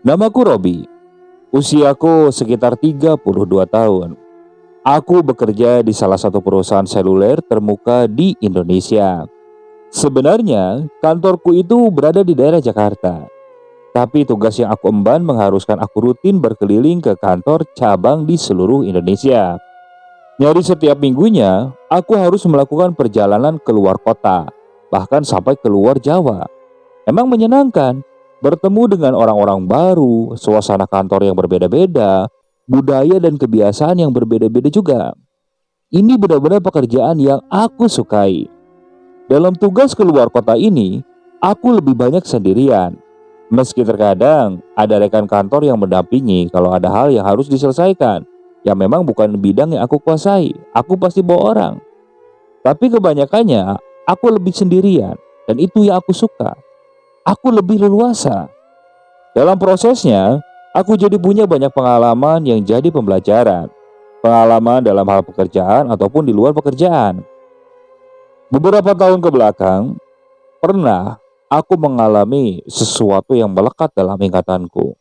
Namaku Robi. Usiaku sekitar 32 tahun. Aku bekerja di salah satu perusahaan seluler termuka di Indonesia. Sebenarnya kantorku itu berada di daerah Jakarta. Tapi tugas yang aku emban mengharuskan aku rutin berkeliling ke kantor cabang di seluruh Indonesia. Nyaris setiap minggunya, aku harus melakukan perjalanan keluar kota, bahkan sampai keluar Jawa. Emang menyenangkan, bertemu dengan orang-orang baru, suasana kantor yang berbeda-beda, budaya dan kebiasaan yang berbeda-beda juga. Ini benar-benar pekerjaan yang aku sukai. Dalam tugas keluar kota ini, aku lebih banyak sendirian. Meski terkadang ada rekan kantor yang mendampingi kalau ada hal yang harus diselesaikan, yang memang bukan bidang yang aku kuasai, aku pasti bawa orang. Tapi kebanyakannya, aku lebih sendirian, dan itu yang aku suka. Aku lebih leluasa. Dalam prosesnya, aku jadi punya banyak pengalaman yang jadi pembelajaran. Pengalaman dalam hal pekerjaan ataupun di luar pekerjaan. Beberapa tahun ke belakang, pernah aku mengalami sesuatu yang melekat dalam ingatanku.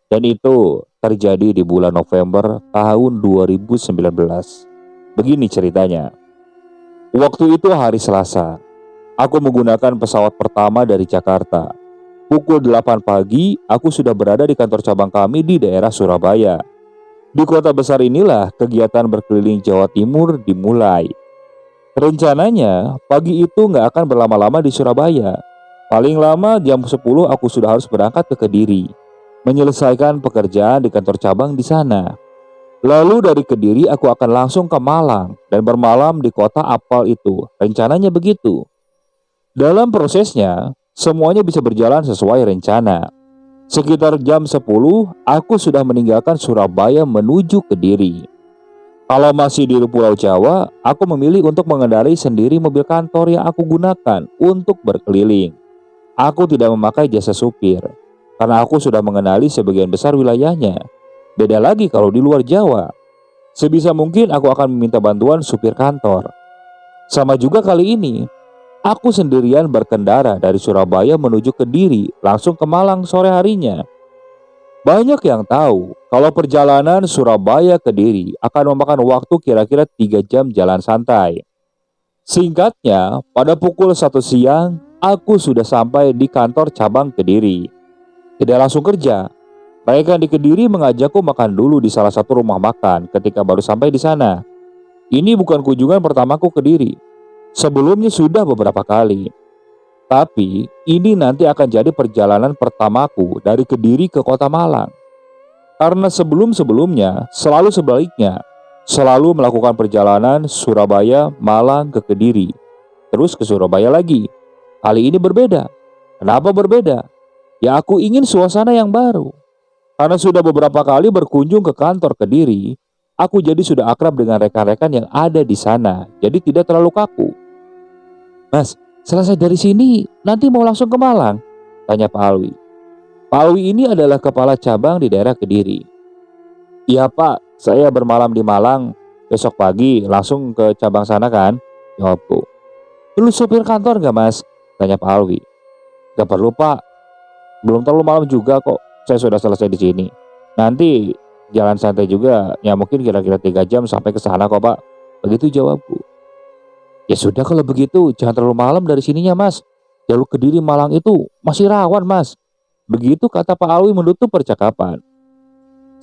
Dan itu terjadi di bulan November tahun 2019. Begini ceritanya. Waktu itu hari Selasa. Aku menggunakan pesawat pertama dari Jakarta. Pukul 8 pagi, aku sudah berada di kantor cabang kami di daerah Surabaya. Di kota besar inilah kegiatan berkeliling Jawa Timur dimulai. Rencananya, pagi itu nggak akan berlama-lama di Surabaya. Paling lama jam 10 aku sudah harus berangkat ke Kediri, menyelesaikan pekerjaan di kantor cabang di sana. Lalu dari Kediri aku akan langsung ke Malang dan bermalam di kota apal itu. Rencananya begitu. Dalam prosesnya, semuanya bisa berjalan sesuai rencana. Sekitar jam 10, aku sudah meninggalkan Surabaya menuju Kediri. Kalau masih di Pulau Jawa, aku memilih untuk mengendarai sendiri mobil kantor yang aku gunakan untuk berkeliling. Aku tidak memakai jasa supir, karena aku sudah mengenali sebagian besar wilayahnya. Beda lagi kalau di luar Jawa. Sebisa mungkin aku akan meminta bantuan supir kantor. Sama juga kali ini, aku sendirian berkendara dari Surabaya menuju Kediri, langsung ke Malang sore harinya. Banyak yang tahu kalau perjalanan Surabaya Kediri akan memakan waktu kira-kira 3 jam jalan santai. Singkatnya, pada pukul 1 siang, aku sudah sampai di kantor cabang Kediri. Tidak langsung kerja. Mereka di Kediri mengajakku makan dulu di salah satu rumah makan ketika baru sampai di sana. Ini bukan kunjungan pertamaku ke Kediri. Sebelumnya sudah beberapa kali. Tapi ini nanti akan jadi perjalanan pertamaku dari Kediri ke kota Malang. Karena sebelum-sebelumnya selalu sebaliknya. Selalu melakukan perjalanan Surabaya, Malang ke Kediri. Terus ke Surabaya lagi. Kali ini berbeda. Kenapa berbeda? Ya aku ingin suasana yang baru. Karena sudah beberapa kali berkunjung ke kantor Kediri, aku jadi sudah akrab dengan rekan-rekan yang ada di sana. Jadi tidak terlalu kaku. Mas, selesai dari sini nanti mau langsung ke Malang? Tanya Pak Alwi. Pak Alwi ini adalah kepala cabang di daerah Kediri. Iya Pak, saya bermalam di Malang. Besok pagi langsung ke cabang sana kan? Jawabku. Perlu sopir kantor gak mas? Tanya Pak Alwi. Gak perlu Pak, belum terlalu malam juga kok. Saya sudah selesai di sini. Nanti jalan santai juga, ya mungkin kira-kira 3 jam sampai ke sana kok Pak. Begitu jawabku. Ya sudah kalau begitu, jangan terlalu malam dari sininya mas. Jalur Kediri Malang itu masih rawan mas. Begitu kata Pak Alwi menutup percakapan.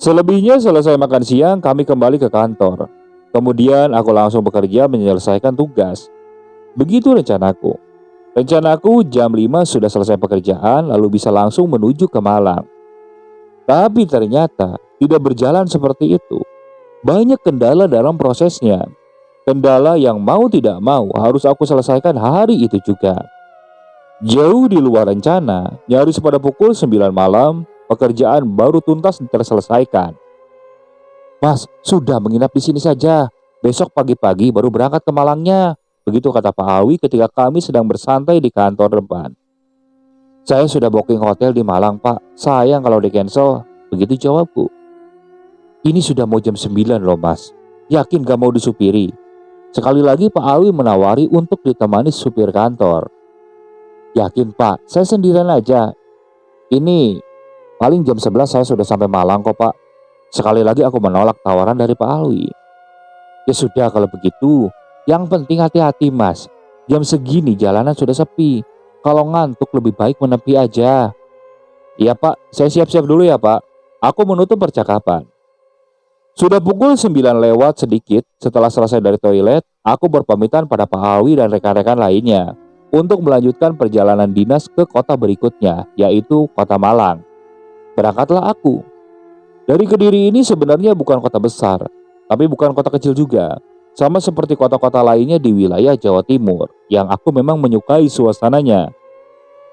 Selebihnya selesai makan siang, kami kembali ke kantor. Kemudian aku langsung bekerja menyelesaikan tugas. Begitu rencanaku. Rencanaku jam 5 sudah selesai pekerjaan, lalu bisa langsung menuju ke Malang. Tapi ternyata tidak berjalan seperti itu. Banyak kendala dalam prosesnya. Kendala yang mau tidak mau harus aku selesaikan hari itu juga. Jauh di luar rencana, nyaris pada pukul 9 malam, pekerjaan baru tuntas terselesaikan. Mas, sudah menginap di sini saja. Besok pagi-pagi baru berangkat ke Malangnya. Begitu kata Pak Alwi ketika kami sedang bersantai di kantor depan. Saya sudah booking hotel di Malang Pak. Sayang kalau di cancel. Begitu jawabku. Ini sudah mau jam 9 loh mas. Yakin gak mau disupiri? Sekali lagi Pak Alwi menawari untuk ditemani supir kantor. Yakin Pak, saya sendirian aja. Ini Paling jam 11 saya sudah sampai Malang kok Pak. Sekali lagi aku menolak tawaran dari Pak Alwi. Ya sudah kalau begitu, yang penting hati-hati Mas. Jam segini jalanan sudah sepi. Kalau ngantuk lebih baik menepi aja. Iya Pak, saya siap-siap dulu ya Pak. Aku menutup percakapan. Sudah pukul 9 lewat sedikit setelah selesai dari toilet, aku berpamitan pada Pak Alwi dan rekan-rekan lainnya untuk melanjutkan perjalanan dinas ke kota berikutnya, yaitu kota Malang. Berangkatlah aku. Dari Kediri ini sebenarnya bukan kota besar, tapi bukan kota kecil juga. Sama seperti kota-kota lainnya di wilayah Jawa Timur, yang aku memang menyukai suasananya.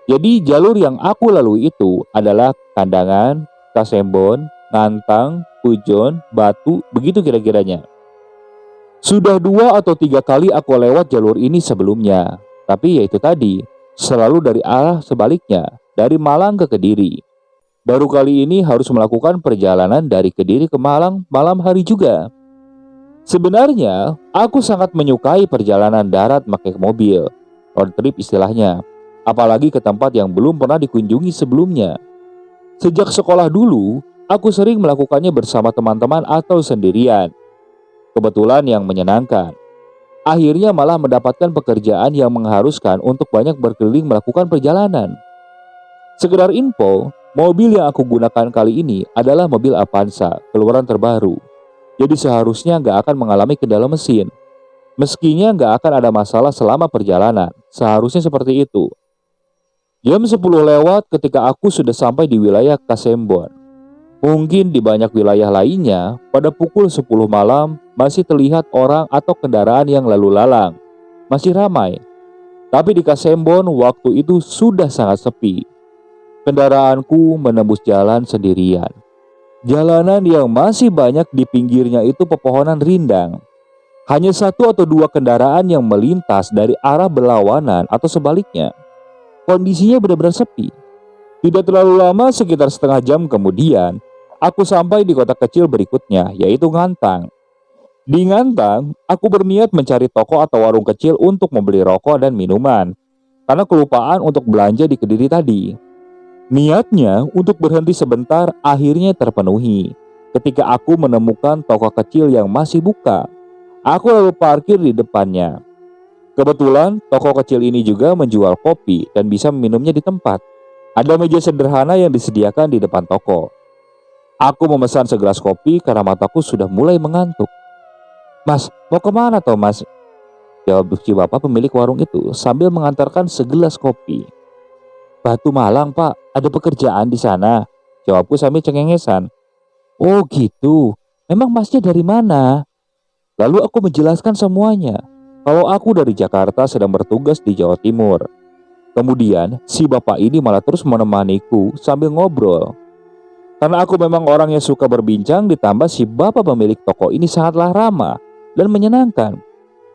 Jadi jalur yang aku lalui itu adalah Kandangan, Kasembon, Ngantang, Pujon, Batu, begitu kira-kiranya. Sudah 2 atau 3 kali aku lewat jalur ini sebelumnya, tapi yaitu tadi, selalu dari arah sebaliknya, dari Malang ke Kediri. Baru kali ini harus melakukan perjalanan dari Kediri ke Malang malam hari juga. Sebenarnya, aku sangat menyukai perjalanan darat pakai mobil, road trip istilahnya, apalagi ke tempat yang belum pernah dikunjungi sebelumnya. Sejak sekolah dulu, aku sering melakukannya bersama teman-teman atau sendirian. Kebetulan yang menyenangkan. Akhirnya malah mendapatkan pekerjaan yang mengharuskan untuk banyak berkeliling melakukan perjalanan. Sekedar info, mobil yang aku gunakan kali ini adalah mobil Avanza, keluaran terbaru. Jadi seharusnya nggak akan mengalami kendala mesin. Meskinya nggak akan ada masalah selama perjalanan, seharusnya seperti itu. Jam 10 lewat ketika aku sudah sampai di wilayah Kasembon. Mungkin di banyak wilayah lainnya, pada pukul 10 malam masih terlihat orang atau kendaraan yang lalu lalang. Masih ramai. Tapi di Kasembon waktu itu sudah sangat sepi. Kendaraanku menembus jalan sendirian. Jalanan yang masih banyak di pinggirnya itu pepohonan rindang. Hanya 1 atau 2 kendaraan yang melintas dari arah berlawanan atau sebaliknya. Kondisinya benar-benar sepi. Tidak terlalu lama, sekitar setengah jam kemudian, aku sampai di kota kecil berikutnya, yaitu Ngantang. Di Ngantang, aku berniat mencari toko atau warung kecil untuk membeli rokok dan minuman, karena kelupaan untuk belanja di Kediri tadi. Niatnya untuk berhenti sebentar akhirnya terpenuhi ketika aku menemukan toko kecil yang masih buka. Aku lalu parkir di depannya. Kebetulan toko kecil ini juga menjual kopi dan bisa meminumnya di tempat. Ada meja sederhana yang disediakan di depan toko. Aku memesan segelas kopi karena mataku sudah mulai mengantuk. "Mas, mau kemana toh mas?" jawab si bapak pemilik warung itu sambil mengantarkan segelas kopi. "Batu Malang pak, ada pekerjaan di sana," jawabku sambil cengengesan. "Oh gitu, memang masnya dari mana?" Lalu aku menjelaskan semuanya. Kalau aku dari Jakarta sedang bertugas di Jawa Timur. Kemudian si bapak ini malah terus menemaniku sambil ngobrol. Karena aku memang orang yang suka berbincang, ditambah si bapak pemilik toko ini sangatlah ramah dan menyenangkan.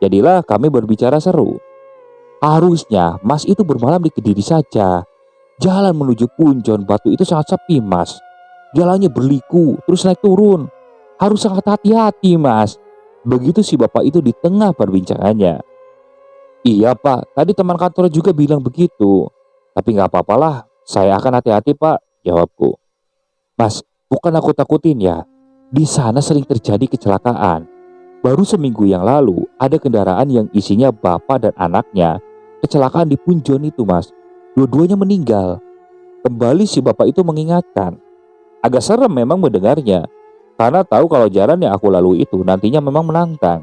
Jadilah kami berbicara seru. "Harusnya mas itu bermalam di Kediri saja. Jalan menuju Pujon Batu itu sangat sepi mas. Jalannya berliku terus naik turun. Harus sangat hati-hati mas." Begitu si bapak itu di tengah perbincangannya. "Iya pak, tadi teman kantor juga bilang begitu. Tapi gak apa-apalah, saya akan hati-hati pak," jawabku. "Mas, bukan aku takutin ya. Di sana sering terjadi kecelakaan. Baru seminggu yang lalu ada kendaraan yang isinya bapak dan anaknya kecelakaan di Pujon itu mas. Dua-duanya meninggal." Kembali si bapak itu mengingatkan. Agak serem memang mendengarnya. Karena tahu kalau jalan yang aku lalui itu nantinya memang menantang.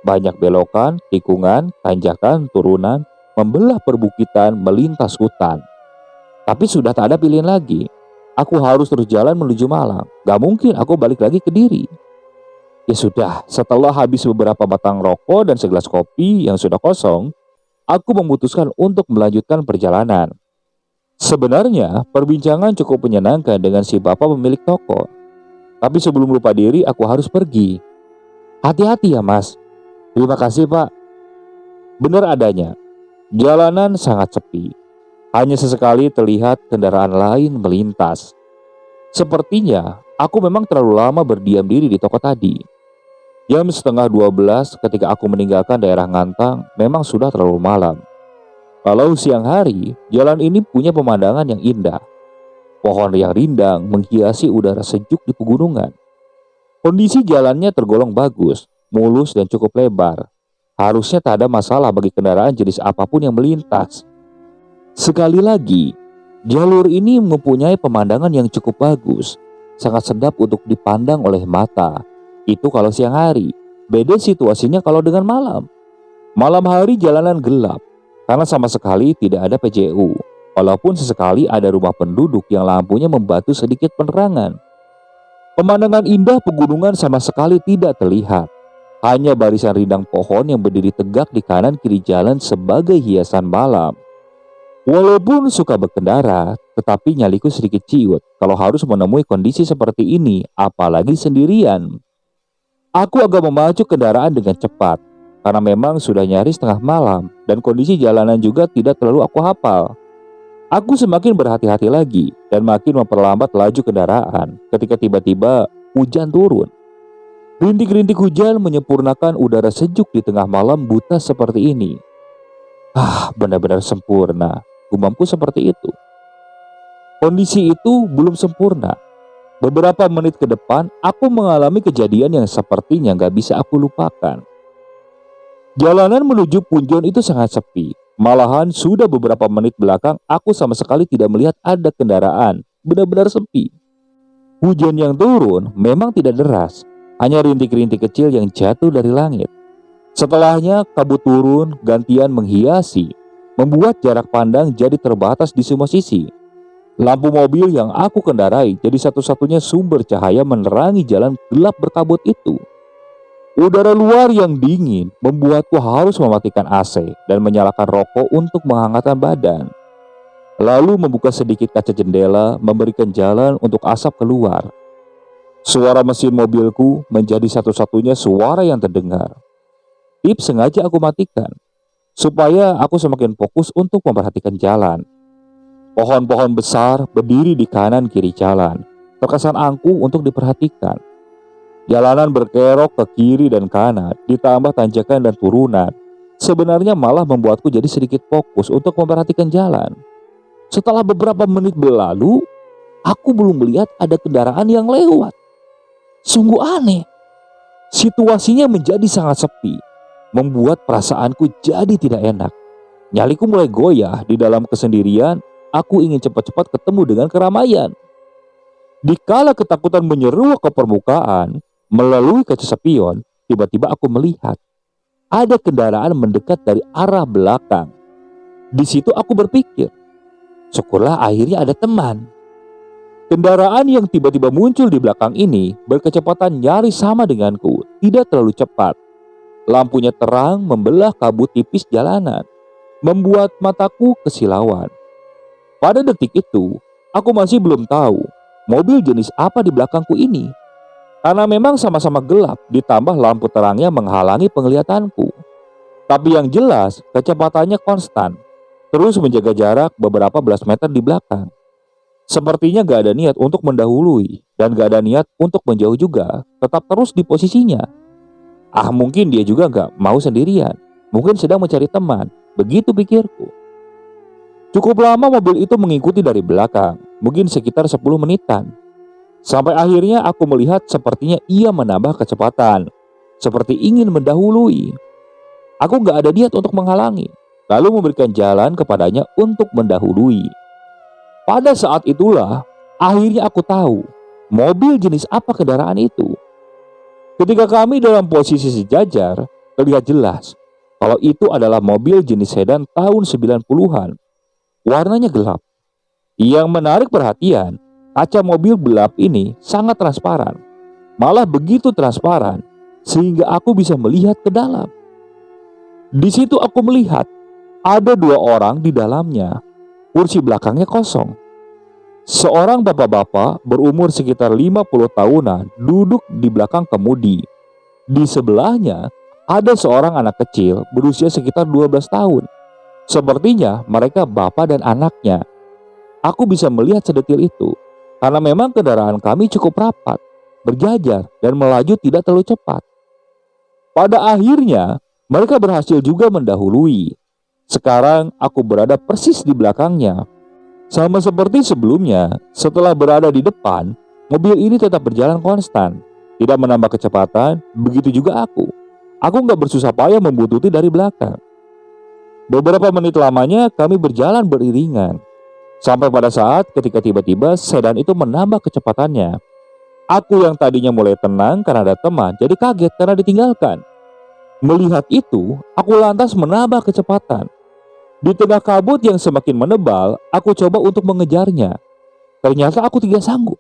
Banyak belokan, tikungan, tanjakan, turunan, membelah perbukitan, melintas hutan. Tapi sudah tak ada pilihan lagi. Aku harus terus jalan menuju Malang. Gak mungkin aku balik lagi ke Kediri. Ya sudah, setelah habis beberapa batang rokok dan segelas kopi yang sudah kosong, aku memutuskan untuk melanjutkan perjalanan. Sebenarnya, perbincangan cukup menyenangkan dengan si bapak pemilik toko. Tapi sebelum lupa diri, aku harus pergi. "Hati-hati ya mas." "Terima kasih pak." Benar adanya, jalanan sangat sepi. Hanya sesekali terlihat kendaraan lain melintas. Sepertinya aku memang terlalu lama berdiam diri di toko tadi. Jam setengah 12 ketika aku meninggalkan daerah Ngantang memang sudah terlalu malam. Kalau siang hari, jalan ini punya pemandangan yang indah. Pohon yang rindang menghiasi udara sejuk di pegunungan. Kondisi jalannya tergolong bagus, mulus dan cukup lebar. Harusnya tak ada masalah bagi kendaraan jenis apapun yang melintas. Sekali lagi, jalur ini mempunyai pemandangan yang cukup bagus, sangat sedap untuk dipandang oleh mata. Itu kalau siang hari. Beda situasinya kalau dengan malam. Malam hari jalanan gelap, karena sama sekali tidak ada PJU. Walaupun sesekali ada rumah penduduk yang lampunya membantu sedikit penerangan. Pemandangan indah pegunungan sama sekali tidak terlihat. Hanya barisan rindang pohon yang berdiri tegak di kanan kiri jalan sebagai hiasan malam. Walaupun suka berkendara, tetapi nyaliku sedikit ciut kalau harus menemui kondisi seperti ini, apalagi sendirian. Aku agak memacu kendaraan dengan cepat, karena memang sudah nyaris tengah malam dan kondisi jalanan juga tidak terlalu aku hafal. Aku semakin berhati-hati lagi dan makin memperlambat laju kendaraan ketika tiba-tiba hujan turun. Rintik-rintik hujan menyempurnakan udara sejuk di tengah malam buta seperti ini. Benar-benar sempurna. Gumamku seperti itu. Kondisi itu belum sempurna. Beberapa menit ke depan, aku mengalami kejadian yang sepertinya gak bisa aku lupakan. Jalanan menuju Punjon itu sangat sepi. Malahan sudah beberapa menit belakang, aku sama sekali tidak melihat ada kendaraan. Benar-benar sepi. Hujan yang turun memang tidak deras. Hanya rintik-rintik kecil yang jatuh dari langit. Setelahnya kabut turun gantian menghiasi, membuat jarak pandang jadi terbatas di semua sisi. Lampu mobil yang aku kendarai jadi satu-satunya sumber cahaya menerangi jalan gelap berkabut itu. Udara luar yang dingin membuatku harus mematikan AC dan menyalakan rokok untuk menghangatkan badan. Lalu membuka sedikit kaca jendela, memberikan jalan untuk asap keluar. Suara mesin mobilku menjadi satu-satunya suara yang terdengar. Tip sengaja aku matikan, supaya aku semakin fokus untuk memperhatikan jalan. Pohon-pohon besar berdiri di kanan kiri jalan, terkesan angkuh untuk diperhatikan. Jalanan berkelok ke kiri dan kanan, ditambah tanjakan dan turunan. Sebenarnya malah membuatku jadi sedikit fokus untuk memperhatikan jalan. Setelah beberapa menit berlalu, aku belum melihat ada kendaraan yang lewat. Sungguh aneh. Situasinya menjadi sangat sepi, membuat perasaanku jadi tidak enak. Nyaliku mulai goyah di dalam kesendirian. Aku ingin cepat-cepat ketemu dengan keramaian. Dikala ketakutan menyeruak ke permukaan melalui kaca spion, tiba-tiba aku melihat ada kendaraan mendekat dari arah belakang. Di situ aku berpikir, syukurlah akhirnya ada teman. Kendaraan yang tiba-tiba muncul di belakang ini berkecepatan nyaris sama denganku, tidak terlalu cepat. Lampunya terang membelah kabut tipis jalanan, membuat mataku kesilauan. Pada detik itu, aku masih belum tahu mobil jenis apa di belakangku ini. Karena memang sama-sama gelap, ditambah lampu terangnya menghalangi penglihatanku. Tapi yang jelas, kecepatannya konstan, terus menjaga jarak beberapa belas meter di belakang. Sepertinya gak ada niat untuk mendahului, dan gak ada niat untuk menjauh juga, tetap terus di posisinya. Mungkin dia juga gak mau sendirian, mungkin sedang mencari teman, begitu pikirku. Cukup lama mobil itu mengikuti dari belakang, mungkin sekitar 10 menitan. Sampai akhirnya aku melihat sepertinya ia menambah kecepatan, seperti ingin mendahului. Aku gak ada niat untuk menghalangi, lalu memberikan jalan kepadanya untuk mendahului. Pada saat itulah, akhirnya aku tahu mobil jenis apa kendaraan itu. Ketika kami dalam posisi sejajar, terlihat jelas kalau itu adalah mobil jenis sedan tahun 90-an. Warnanya gelap. Yang menarik perhatian, kaca mobil gelap ini sangat transparan. Malah begitu transparan sehingga aku bisa melihat ke dalam. Di situ aku melihat ada 2 orang di dalamnya. Kursi belakangnya kosong. Seorang bapak-bapak berumur sekitar 50 tahunan duduk di belakang kemudi. Di sebelahnya ada seorang anak kecil berusia sekitar 12 tahun. Sepertinya mereka bapak dan anaknya. Aku bisa melihat sedetil itu karena memang kendaraan kami cukup rapat, berjajar dan melaju tidak terlalu cepat. Pada akhirnya mereka berhasil juga mendahului. Sekarang aku berada persis di belakangnya. Sama seperti sebelumnya, setelah berada di depan, mobil ini tetap berjalan konstan, tidak menambah kecepatan. Begitu juga aku. Aku nggak bersusah payah membuntuti dari belakang. Beberapa menit lamanya kami berjalan beriringan. Sampai pada saat ketika tiba-tiba sedan itu menambah kecepatannya. Aku yang tadinya mulai tenang karena ada teman, jadi kaget karena ditinggalkan. Melihat itu, aku lantas menambah kecepatan. Di tengah kabut yang semakin menebal, aku coba untuk mengejarnya. Ternyata aku tidak sanggup.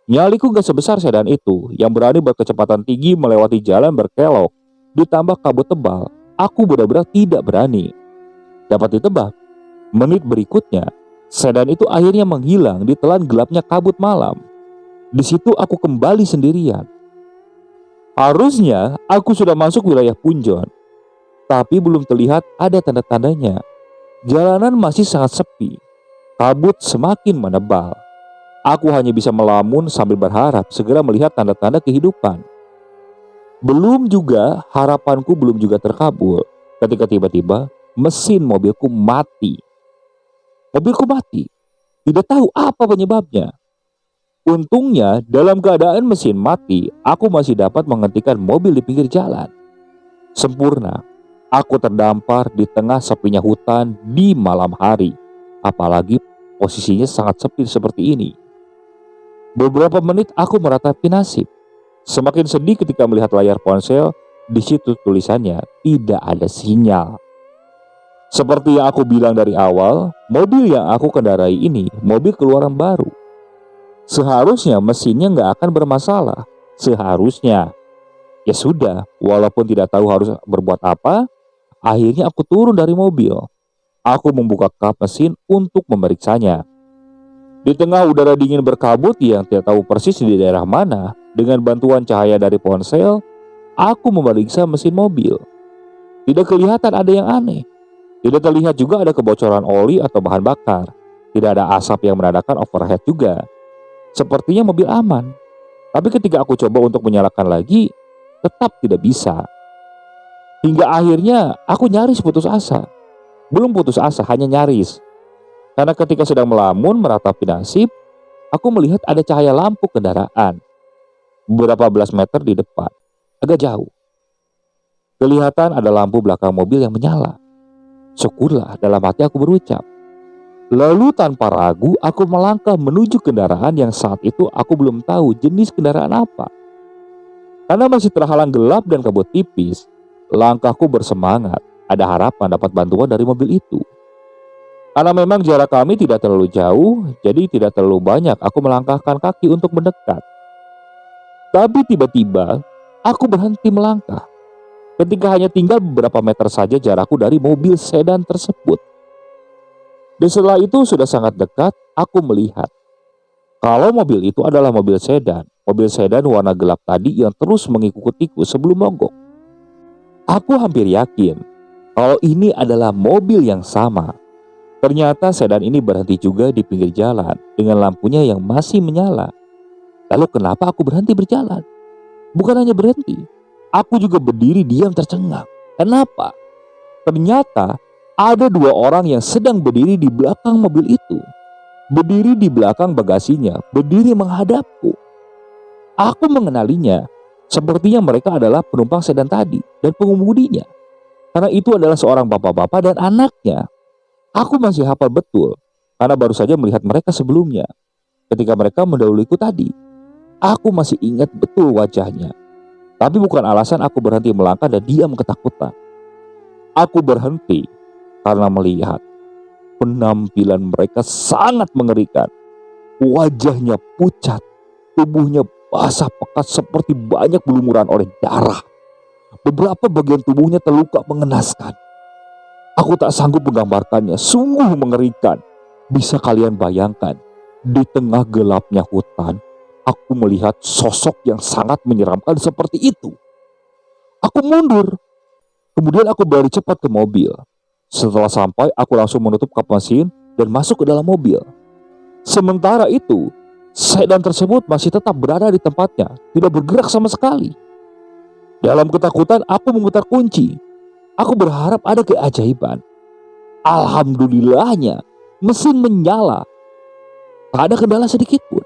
Nyaliku gak sebesar sedan itu yang berani berkecepatan tinggi melewati jalan berkelok. Ditambah kabut tebal, aku benar-benar tidak berani. Dapat ditebak, menit berikutnya, sedan itu akhirnya menghilang di telan gelapnya kabut malam. Di situ aku kembali sendirian. Harusnya aku sudah masuk wilayah Punjon, tapi belum terlihat ada tanda-tandanya. Jalanan masih sangat sepi, kabut semakin menebal. Aku hanya bisa melamun sambil berharap segera melihat tanda-tanda kehidupan. Harapanku belum juga terkabul ketika tiba-tiba mesin mobilku mati. Mobilku mati, tidak tahu apa penyebabnya. Untungnya dalam keadaan mesin mati, aku masih dapat menghentikan mobil di pinggir jalan. Sempurna, aku terdampar di tengah sepinya hutan di malam hari. Apalagi posisinya sangat sepi seperti ini. Beberapa menit aku meratapi nasib. Semakin sedih ketika melihat layar ponsel, di situ tulisannya tidak ada sinyal. Seperti yang aku bilang dari awal, mobil yang aku kendarai ini mobil keluaran baru. Seharusnya mesinnya nggak akan bermasalah. Seharusnya. Ya sudah, walaupun tidak tahu harus berbuat apa, akhirnya aku turun dari mobil. Aku membuka kap mesin untuk memeriksanya. Di tengah udara dingin berkabut yang tidak tahu persis di daerah mana, dengan bantuan cahaya dari ponsel, aku memeriksa mesin mobil. Tidak kelihatan ada yang aneh. Tidak terlihat juga ada kebocoran oli atau bahan bakar. Tidak ada asap yang menandakan overheat juga. Sepertinya mobil aman. Tapi ketika aku coba untuk menyalakan lagi, tetap tidak bisa. Hingga akhirnya aku nyaris putus asa. Belum putus asa, hanya nyaris. Karena ketika sedang melamun meratapi nasib, aku melihat ada cahaya lampu kendaraan beberapa belas meter di depan, agak jauh. Kelihatan ada lampu belakang mobil yang menyala. Syukurlah, dalam hati aku berucap. Lalu tanpa ragu aku melangkah menuju kendaraan yang saat itu aku belum tahu jenis kendaraan apa. Karena masih terhalang gelap dan kabut tipis, langkahku bersemangat, ada harapan dapat bantuan dari mobil itu. Karena memang jarak kami tidak terlalu jauh, jadi tidak terlalu banyak aku melangkahkan kaki untuk mendekat. Tapi tiba-tiba aku berhenti melangkah ketika hanya tinggal beberapa meter saja jarakku dari mobil sedan tersebut. Dan setelah itu sudah sangat dekat, aku melihat kalau mobil itu adalah mobil sedan warna gelap tadi yang terus mengikutiku sebelum mogok. Aku hampir yakin kalau ini adalah mobil yang sama. Ternyata sedan ini berhenti juga di pinggir jalan dengan lampunya yang masih menyala. Lalu kenapa aku berhenti berjalan? Bukan hanya berhenti, aku juga berdiri diam tercengang. Kenapa? Ternyata ada dua orang yang sedang berdiri di belakang mobil itu. Berdiri di belakang bagasinya, berdiri menghadapku. Aku mengenalinya. Sepertinya mereka adalah penumpang sedan tadi dan pengemudinya. Karena itu adalah seorang bapak-bapak dan anaknya. Aku masih hafal betul karena baru saja melihat mereka sebelumnya. Ketika mereka mendahuluiku tadi, aku masih ingat betul wajahnya. Tapi bukan alasan aku berhenti melangkah dan diam ketakutan. Aku berhenti karena melihat penampilan mereka sangat mengerikan. Wajahnya pucat, tubuhnya basah pekat seperti banyak berlumuran oleh darah. Beberapa bagian tubuhnya terluka mengenaskan. Aku tak sanggup menggambarkannya, sungguh mengerikan. Bisa kalian bayangkan, di tengah gelapnya hutan, aku melihat sosok yang sangat menyeramkan seperti itu. Aku mundur, kemudian aku berlari cepat ke mobil. Setelah sampai, aku langsung menutup kap mesin dan masuk ke dalam mobil. Sementara itu, sedan tersebut masih tetap berada di tempatnya, tidak bergerak sama sekali. Dalam ketakutan, aku memutar kunci. Aku berharap ada keajaiban. Alhamdulillahnya, mesin menyala Tak ada kendala sedikit pun.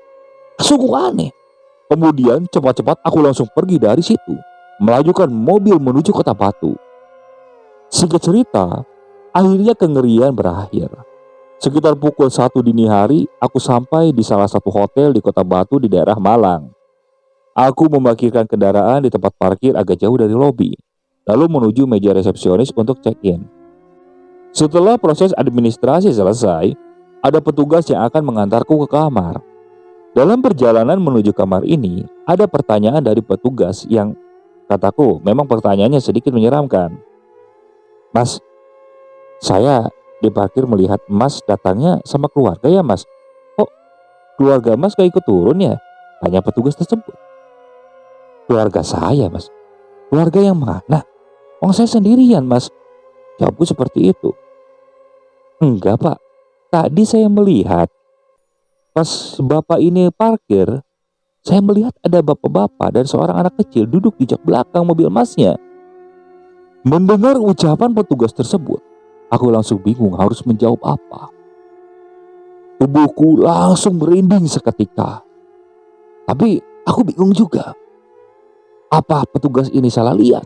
Sungguh aneh. Kemudian cepat-cepat aku langsung pergi dari situ, melajukan mobil menuju Kota Batu. Singkat cerita, akhirnya kengerian berakhir. Sekitar pukul 1 dini hari, aku sampai di salah satu hotel di Kota Batu di daerah Malang. Aku memarkirkan kendaraan di tempat parkir agak jauh dari lobi, lalu menuju meja resepsionis untuk check-in. Setelah proses administrasi selesai, ada petugas yang akan mengantarku ke kamar. Dalam perjalanan menuju kamar ini, ada pertanyaan dari petugas yang kataku memang pertanyaannya sedikit menyeramkan. Mas, saya di parkir melihat Mas datangnya sama keluarga ya Mas? Kok keluarga Mas gak ikut turun ya? Tanya petugas tersebut. Keluarga saya Mas. Keluarga yang mana? Oh saya sendirian Mas. Jawabku seperti itu. Enggak Pak, tadi saya melihat pas Bapak ini parkir, saya melihat ada bapak-bapak dan seorang anak kecil duduk di jok belakang mobil Masnya. Mendengar ucapan petugas tersebut, aku langsung bingung harus menjawab apa. Tubuhku langsung merinding seketika. Tapi aku bingung juga. Apa petugas ini salah lihat?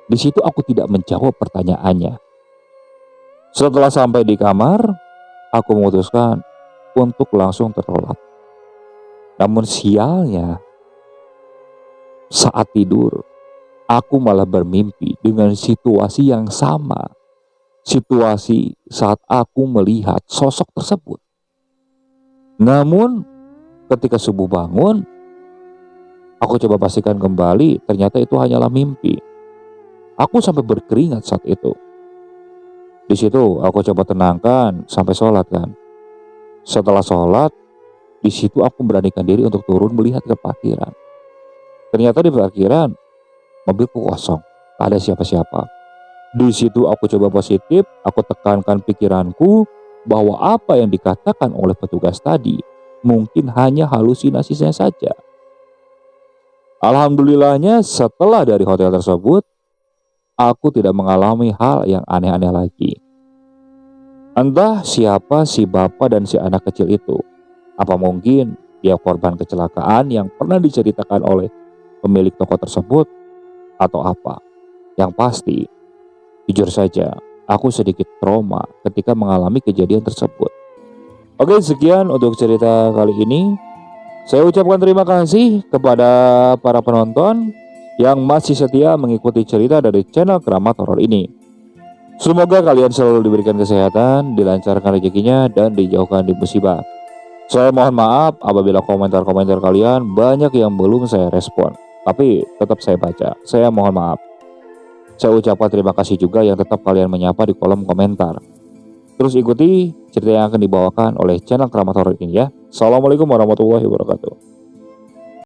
Di situ aku tidak menjawab pertanyaannya. Setelah sampai di kamar, aku memutuskan untuk langsung terlelap. Namun sialnya, saat tidur, aku malah bermimpi dengan situasi yang sama. Situasi saat aku melihat sosok tersebut. Namun, ketika subuh bangun, aku coba pastikan kembali, ternyata itu hanyalah mimpi. Aku sampai berkeringat saat itu. Di situ aku coba tenangkan sampai sholat kan. Setelah sholat, di situ aku memberanikan diri untuk turun melihat ke parkiran. Ternyata di parkiran mobilku kosong, tak ada siapa-siapa. Di situ aku coba positif, aku tekankan pikiranku bahwa apa yang dikatakan oleh petugas tadi mungkin hanya halusinasinya saja. Alhamdulillahnya setelah dari hotel tersebut, aku tidak mengalami hal yang aneh-aneh lagi. Entah siapa si bapak dan si anak kecil itu. Apa mungkin dia korban kecelakaan yang pernah diceritakan oleh pemilik toko tersebut atau apa? Yang pasti, jujur saja, aku sedikit trauma ketika mengalami kejadian tersebut. Oke, sekian untuk cerita kali ini. Saya ucapkan terima kasih kepada para penonton yang masih setia mengikuti cerita dari channel Keramat Horor ini. Semoga kalian selalu diberikan kesehatan, dilancarkan rezekinya, dan dijauhkan di musibah. Saya mohon maaf apabila komentar-komentar kalian banyak yang belum saya respon, tapi tetap saya baca. Saya mohon maaf. Saya ucapkan terima kasih juga yang tetap kalian menyapa di kolom komentar. Terus ikuti cerita yang akan dibawakan oleh channel Keramat Horor ini ya. Assalamualaikum warahmatullahi wabarakatuh.